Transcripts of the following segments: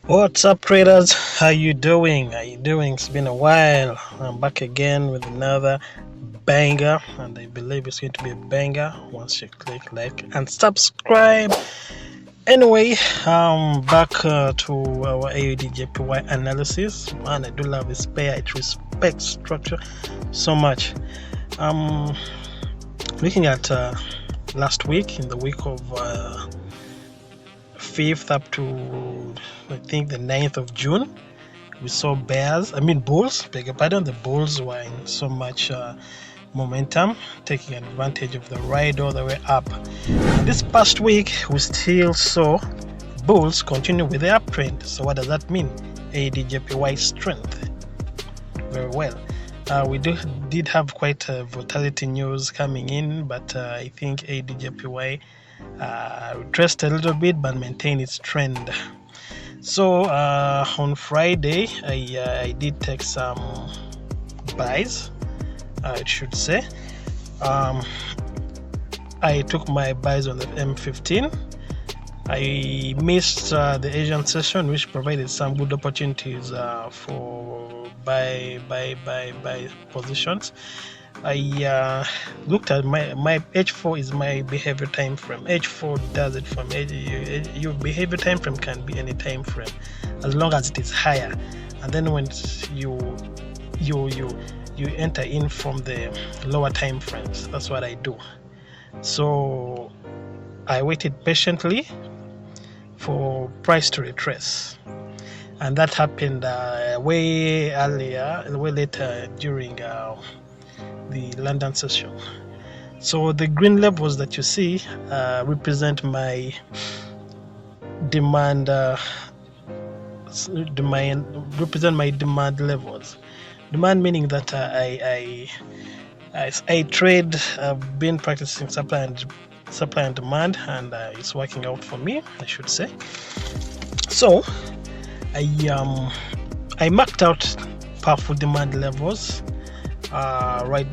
What's up, traders? How you doing? It's been a while. I'm back again with another banger, and I believe it's going to be a banger once you click like and subscribe. Anyway, back to our AUD analysis. Man, I do love this pair. It respects structure so much. Looking at last week, in the week of 5th up to I think the 9th of June, we saw bulls, beg your pardon. The bulls were in so much momentum, taking advantage of the ride all the way up. And this past week, we still saw bulls continue with the uptrend. So what does that mean? ADJPY strength. Very well. We did have quite a volatility news coming in, but I think ADJPY retraced a little bit but maintained its trend. So on Friday, I did take some buys, I should say. I took my buys on the M15. I missed the Asian session, which provided some good opportunities for buy positions. I looked at my H4 is my behavior time frame. H4 does it for me. Your behavior time frame can be any time frame as long as it is higher, and then when you enter in from the lower time frames. That's what I do. So I waited patiently for price to retrace, and that happened way later during the London session. So the green levels that you see represent my demand levels. Demand meaning that I trade. I've been practicing supply and demand, and it's working out for me, I should say. So I marked out powerful demand levels right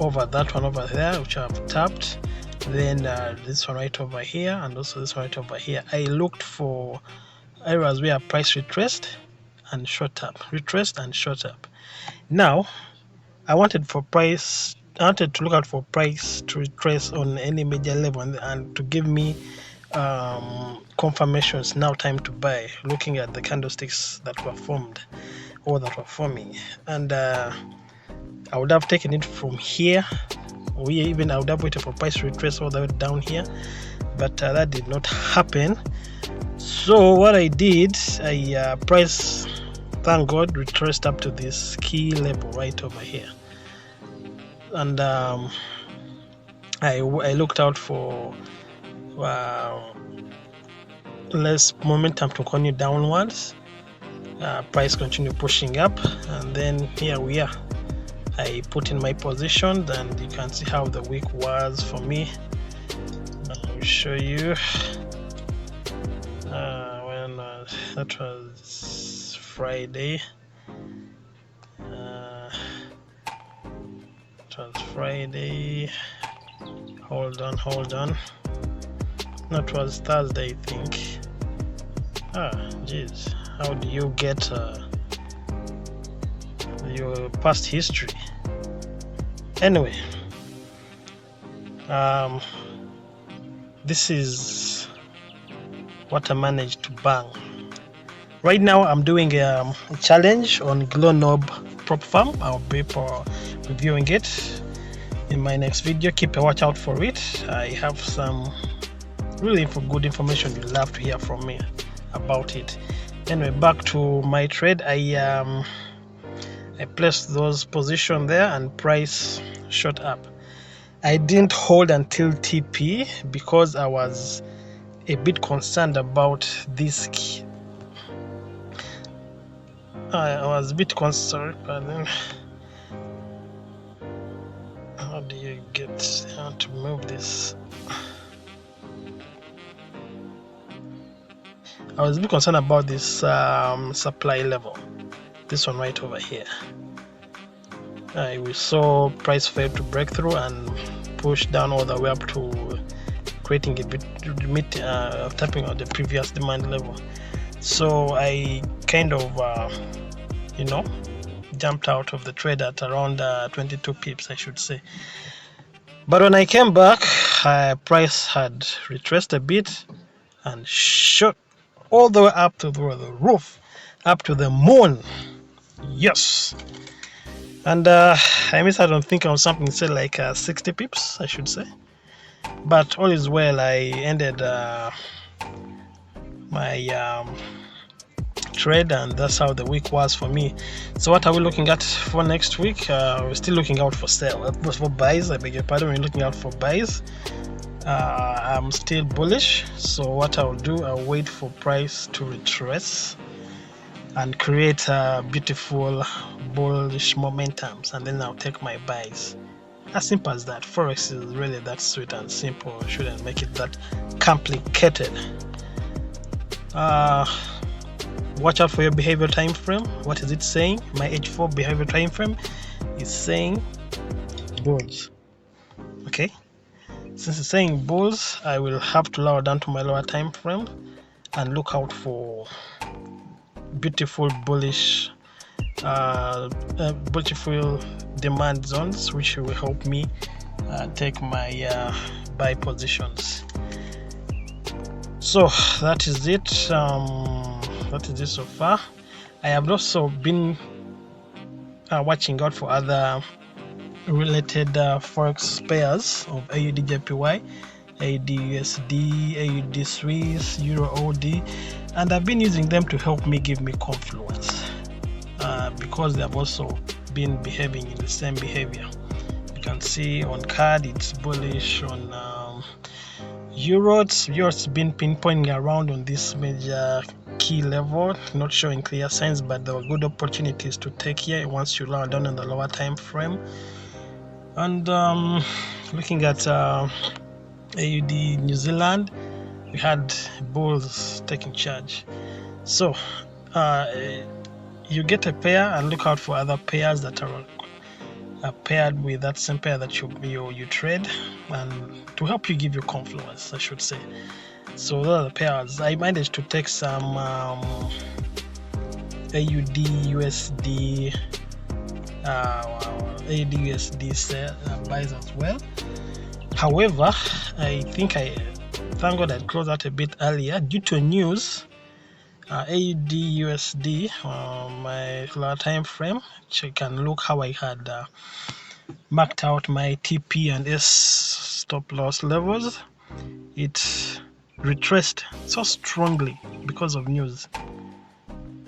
over that one over there, which I've tapped. Then this one right over here, and also this one right over here. I looked for areas where price retraced and short up. Now I wanted to look out for price to retrace on any major level and to give me confirmations. Now time to buy, looking at the candlesticks that were formed or that were forming. And I would have taken it from here. I would have waited for price to retrace all the way down here, but that did not happen. So what I did, price, thank God, retraced up to this key level right over here, and I looked out for less momentum to continue downwards. Price continue pushing up, and then here we are. I put in my position, and you can see how the week was for me. I'll show you when that was Friday. Hold on. That was Thursday, I think. Jeez, how do you get your past history? Anyway, this is what I managed to bang. Right now I'm doing a challenge on Glonob prop farm. I'll be reviewing it in my next video. Keep a watch out for it. I have some really good information you'll love to hear from me about it. Anyway, back to my trade. I placed those positions there, and price shot up. I didn't hold until TP because I was a bit concerned about this key. I was a bit concerned, but then how do you get how to move this? I was a bit concerned about this supply level, this one right over here. We saw price fail to break through and push down all the way up to creating a bit tapping on the previous demand level. So I kind of jumped out of the trade at around 22 pips, I should say. But when I came back, price had retraced a bit and shot all the way up to the roof, up to the moon. Yes. And I missed out on thinking of something, say like 60 pips, I should say. But all is well. I ended my trade, and that's how the week was for me. So what are we looking at for next week? We're still looking out for buys. I beg your pardon. We're looking out for buys. I'm still bullish, so what I'll do, I'll wait for price to retrace and create beautiful bullish momentums, and then I'll take my buys. As simple as that. Forex is really that sweet and simple. You shouldn't make it that complicated. Watch out for your behavior time frame. What is it saying? My H4 behavior time frame is saying bulls. Okay, since it's saying bulls, I will have to lower down to my lower time frame and look out for beautiful bullish beautiful demand zones, which will help me take my buy positions. So that is it. That is it so far. I have also been watching out for other related forex pairs of AUD JPY, AUD USD, AUD Swiss, Euro OD, and I've been using them to help me give me confluence because they have also been behaving in the same behavior. You can see on CAD it's bullish, on Euro's been pinpointing around on this major key level, not showing clear signs, but there were good opportunities to take here once you lower down on the lower time frame. And looking at AUD New Zealand, we had bulls taking charge. So you get a pair and look out for other pairs that are paired with that same pair that you trade, and to help you give you confluence, I should say. So those are the pairs. I managed to take some AUD USD AUD USD buys as well. However, I think thank God I closed out a bit earlier due to news. AUD USD my lower time frame, you can look how I had marked out my TP and S stop loss levels. It retraced so strongly because of news.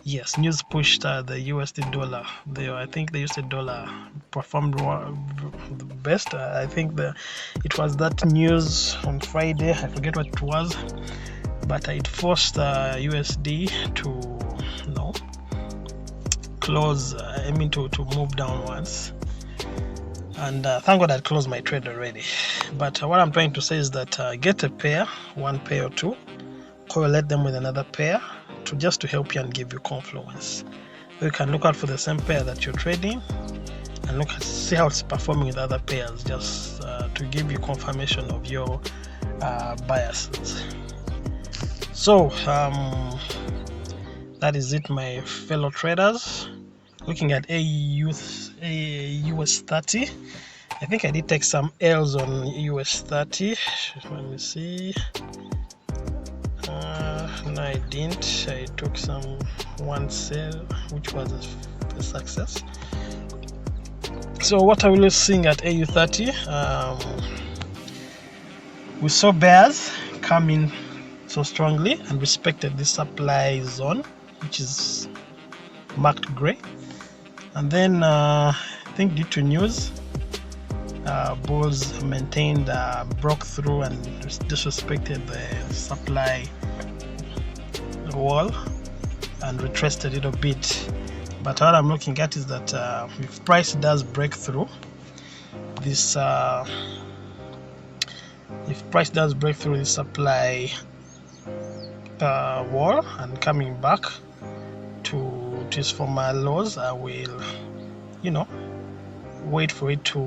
Yes, news pushed the USD dollar. I think the USD dollar performed the best. I think it was that news on Friday. I forget what it was, but it forced USD to close. To move downwards. And thank God I closed my trade already. But what I'm trying to say is that get a pair, one pair or two, correlate them with another pair to help you and give you confluence. You can look out for the same pair that you're trading and see how it's performing with other pairs, just to give you confirmation of your biases. So that is it, my fellow traders. Looking at US 30, I think I did take some L's on US 30. Let me see. No, I didn't. I took one sale, which was a success. So what are we seeing at AU 30? We saw bears come in so strongly and respected the supply zone, which is marked gray. And then I think due to news, bulls maintained, broke through and disrespected the supply wall and retraced a little bit. But what I'm looking at is that if price does break through this, supply wall and coming back to its former lows, I will, wait for it to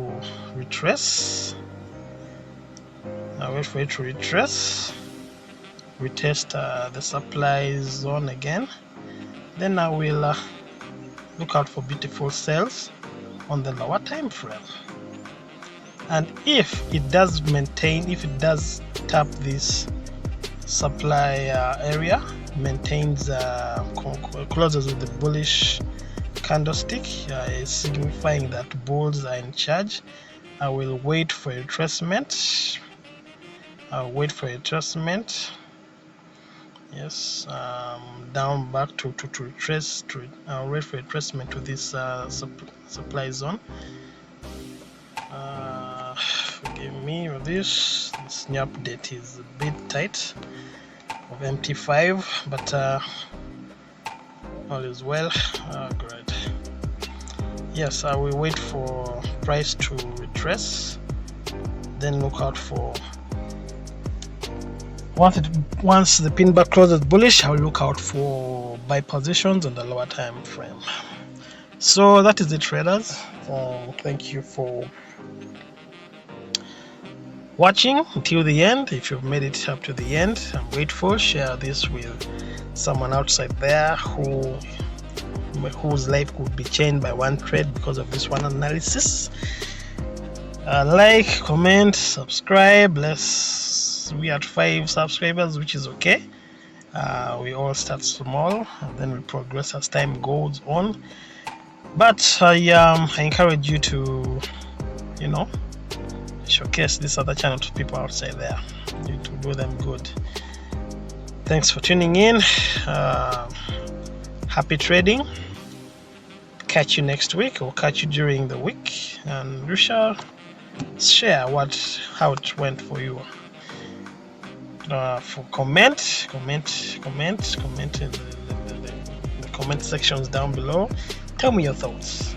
retrace. retest the supply zone again. Then I will look out for beautiful sales on the lower time frame. And if it does tap this supply area, maintains closes with the bullish candlestick, is signifying that bulls are in charge. I will wait for retracement. Yes, down back to retrace. I'll wait for retracement to this supply zone. Forgive me with this new update is a bit tight of MT5, but all is well. Great. Yes, I will wait for price to retrace, then look out for once the pin bar closes bullish, I'll look out for buy positions on the lower time frame. So that is it, traders. Thank you for watching until the end. If you've made it up to the end, I'm grateful. Share this with someone outside there whose life could be changed by one trade because of this one analysis. Like, comment, subscribe. We are 5 subscribers, which is okay. We all start small and then we progress as time goes on. But I encourage you to, showcase this other channel to people outside there, to do them good. Thanks for tuning in. Happy trading. Catch you next week, or catch you during the week, and we shall share how it went for you. For comment in the comment sections down below. Tell me your thoughts.